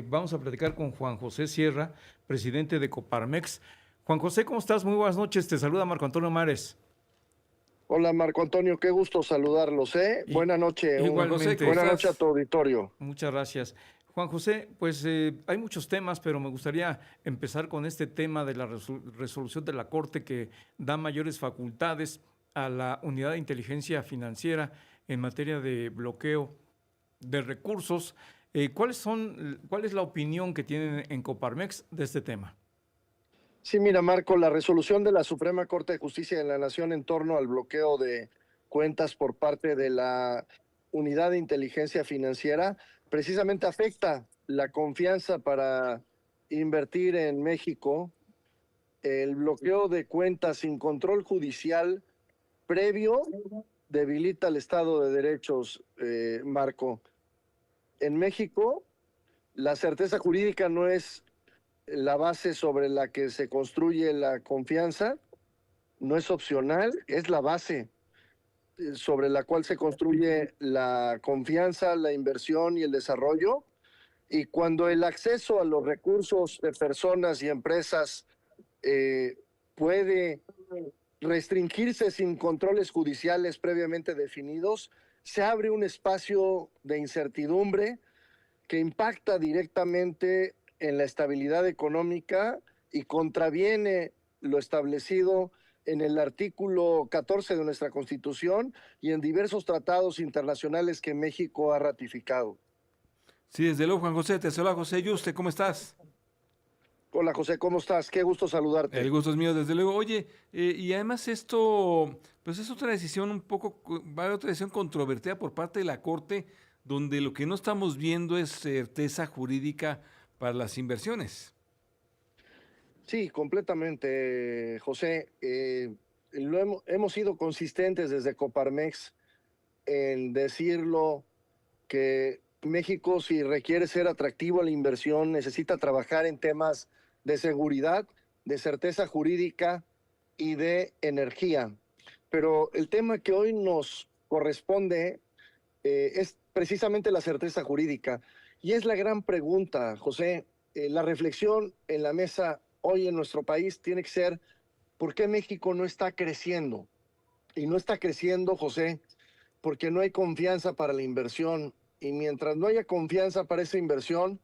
vamos a platicar con Juan José Sierra, presidente de Coparmex. Juan José, ¿cómo estás? Muy buenas noches. Te saluda Marco Antonio Mares. Hola Marco Antonio, qué gusto saludarlos, ¿eh? Y, Buena noche, Juan José, ¿cómo igualmente, buena noche a estás? tu auditorio. muchas gracias. Juan José, pues hay muchos temas, pero me gustaría empezar con este tema de la resolución de la Corte que da mayores facultades a la Unidad de Inteligencia Financiera en materia de bloqueo de recursos. ¿Cuál es la opinión que tienen en Coparmex de este tema? Sí, mira Marco, la resolución de la Suprema Corte de Justicia de la Nación en torno al bloqueo de cuentas por parte de la Unidad de Inteligencia Financiera precisamente afecta la confianza para invertir en México. El bloqueo de cuentas sin control judicial previo debilita el Estado de Derechos, Marco. En México, la certeza jurídica no es la base sobre la que se construye la confianza, no es opcional, es la base sobre la cual se construye la confianza, la inversión y el desarrollo. Y cuando el acceso a los recursos de personas y empresas eh, puede restringirse sin controles judiciales previamente definidos, se abre un espacio de incertidumbre que impacta directamente en la estabilidad económica y contraviene lo establecido en el artículo 14 de nuestra Constitución y en diversos tratados internacionales que México ha ratificado. Sí, desde luego, Juan José, te saluda José Yuste, ¿cómo estás? Hola José, ¿cómo estás? Qué gusto El saludarte. gusto es mío, desde luego. Oye, y además esto, pues es otra decisión un poco, va a haber otra decisión controvertida por parte de la Corte, donde lo que no estamos viendo es certeza jurídica para las inversiones. Sí, completamente, José. Hemos sido consistentes desde Coparmex en decirlo que México, si requiere ser atractivo a la inversión, necesita trabajar en temas de seguridad, de certeza jurídica y de energía. Pero el tema que hoy nos corresponde es precisamente la certeza jurídica. Y es la gran pregunta, José. La reflexión en la mesa hoy en nuestro país tiene que ser, ¿por qué México no está creciendo? Y no está creciendo, José, porque no hay confianza para la inversión. Y mientras no haya confianza para esa inversión,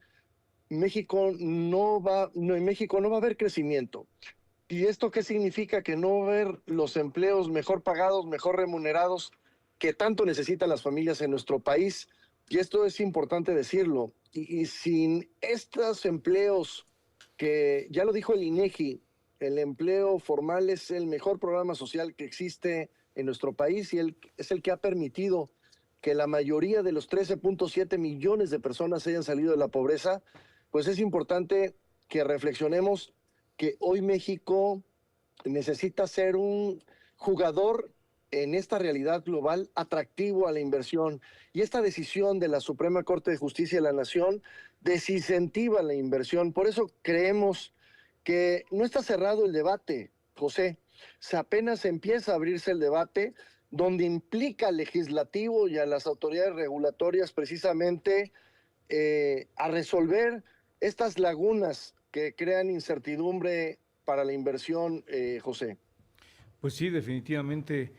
en México no va a haber crecimiento. ¿Y esto qué significa? Que no va a haber los empleos mejor pagados, mejor remunerados que tanto necesitan las familias en nuestro país. Y esto es importante decirlo. Y sin estos empleos, que ya lo dijo el INEGI, el empleo formal es el mejor programa social que existe en nuestro país y es el que ha permitido que la mayoría de los 13.7 millones de personas hayan salido de la pobreza, pues es importante que reflexionemos que hoy México necesita ser un jugador en esta realidad global atractivo a la inversión. Y esta decisión de la Suprema Corte de Justicia de la Nación desincentiva la inversión. Por eso creemos que no está cerrado el debate, José. Se apenas empieza a abrirse el debate donde implica al legislativo y a las autoridades regulatorias precisamente a resolver estas lagunas que crean incertidumbre para la inversión, José. Pues sí, definitivamente,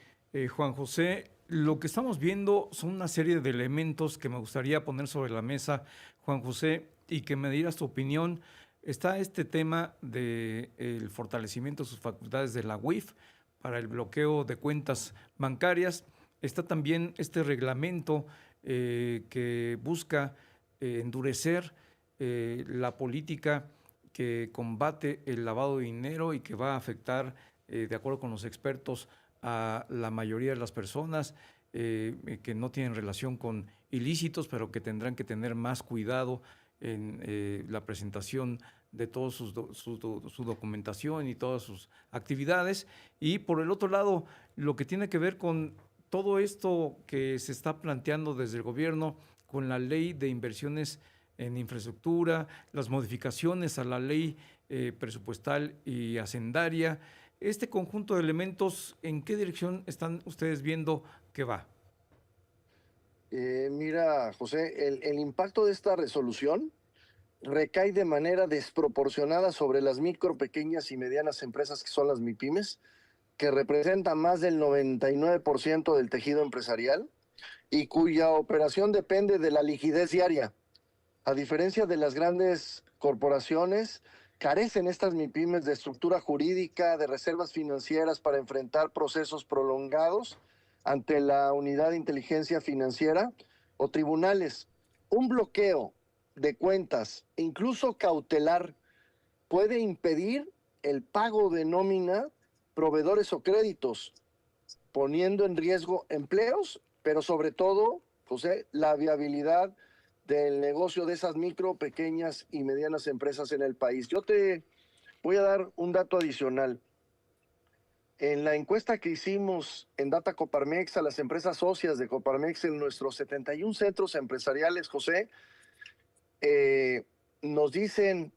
Juan José. Lo que estamos viendo son una serie de elementos que me gustaría poner sobre la mesa, Juan José, y que me dieras tu opinión. Está este tema del fortalecimiento de sus facultades de la UIF para el bloqueo de cuentas bancarias. Está también este reglamento que busca endurecer la política que combate el lavado de dinero y que va a afectar, de acuerdo con los expertos, a la mayoría de las personas que no tienen relación con ilícitos, pero que tendrán que tener más cuidado en la presentación de toda su documentación y todas sus actividades. Y por el otro lado, lo que tiene que ver con todo esto que se está planteando desde el gobierno con la ley de inversiones en infraestructura, las modificaciones a la ley presupuestal y hacendaria. Este conjunto de elementos, ¿en qué dirección están ustedes viendo que va? Mira, José, el impacto de esta resolución recae de manera desproporcionada sobre las micro, pequeñas y medianas empresas que son las MIPYMES, que representan más del 99% del tejido empresarial y cuya operación depende de la liquidez diaria. A diferencia de las grandes corporaciones, carecen estas MIPYMES de estructura jurídica, de reservas financieras para enfrentar procesos prolongados ante la Unidad de Inteligencia Financiera o tribunales. Un bloqueo de cuentas, incluso cautelar, puede impedir el pago de nómina, proveedores o créditos, poniendo en riesgo empleos, pero sobre todo, José, la viabilidad del negocio de esas micro, pequeñas y medianas empresas en el país. Yo te voy a dar un dato adicional. En la encuesta que hicimos en Data Coparmex a las empresas socias de Coparmex en nuestros 71 centros empresariales, José, nos dicen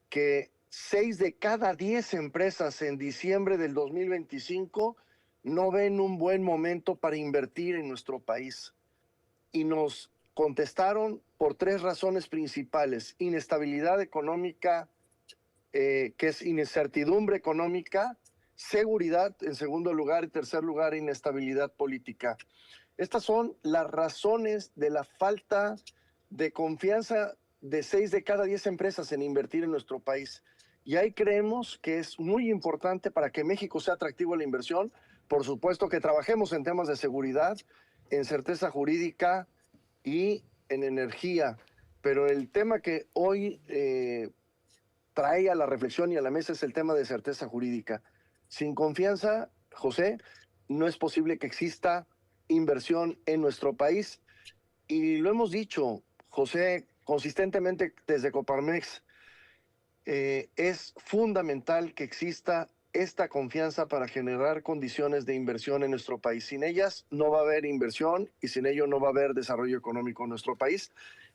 que 6 de cada 10 empresas en diciembre del 2025 no ven un buen momento para invertir en nuestro país. Y nos contestaron por 3 razones principales: inestabilidad económica, que es incertidumbre económica; seguridad en segundo lugar; y tercer lugar, inestabilidad política. Estas son las razones de la falta de confianza de 6 de cada 10 empresas en invertir en nuestro país. Y ahí creemos que es muy importante para que México sea atractivo a la inversión. Por supuesto que trabajemos en temas de seguridad, en certeza jurídica y en energía. Pero el tema que hoy trae a la reflexión y a la mesa es el tema de certeza jurídica. Sin confianza, José, no es posible que exista inversión en nuestro país. Y lo hemos dicho, José, consistentemente desde Coparmex, es fundamental que exista esta confianza para generar condiciones de inversión en nuestro país. Sin ellas no va a haber inversión y sin ello no va a haber desarrollo económico en nuestro país,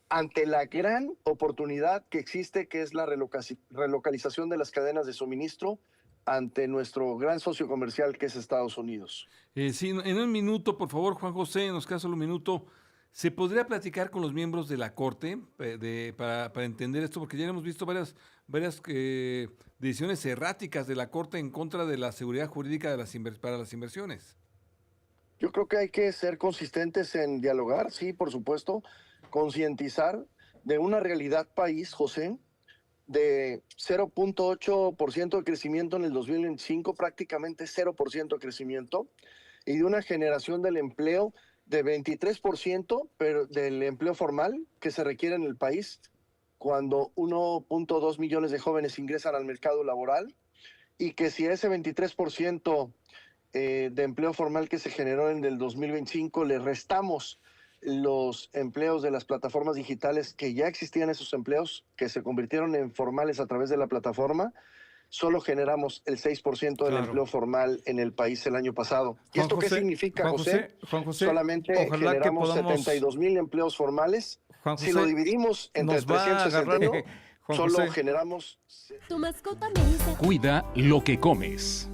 ante la gran oportunidad que existe, que es la relocalización de las cadenas de suministro ante nuestro gran socio comercial, que es Estados Unidos. Sí, en un minuto, por favor, Juan José, nos queda solo un minuto. ¿Se podría platicar con los miembros de la Corte para entender esto? Porque ya hemos visto varias decisiones erráticas de la Corte en contra de la seguridad jurídica para las inversiones. Yo creo que hay que ser consistentes en dialogar, sí, por supuesto, concientizar de una realidad país, José, de 0.8% de crecimiento en el 2025, prácticamente 0% de crecimiento, y de una generación del empleo de 23%, pero del empleo formal que se requiere en el país, cuando 1.2 millones de jóvenes ingresan al mercado laboral, y que si a ese 23% de empleo formal que se generó en el 2025 le restamos los empleos de las plataformas digitales, que ya existían esos empleos, que se convirtieron en formales a través de la plataforma, solo generamos el 6% del empleo formal en el país el año pasado. ¿Y esto qué significa, José? Solamente generamos 72,000 empleos formales. Si lo dividimos entre 361, solo generamos... Tu mascota me dice... Cuida lo que comes.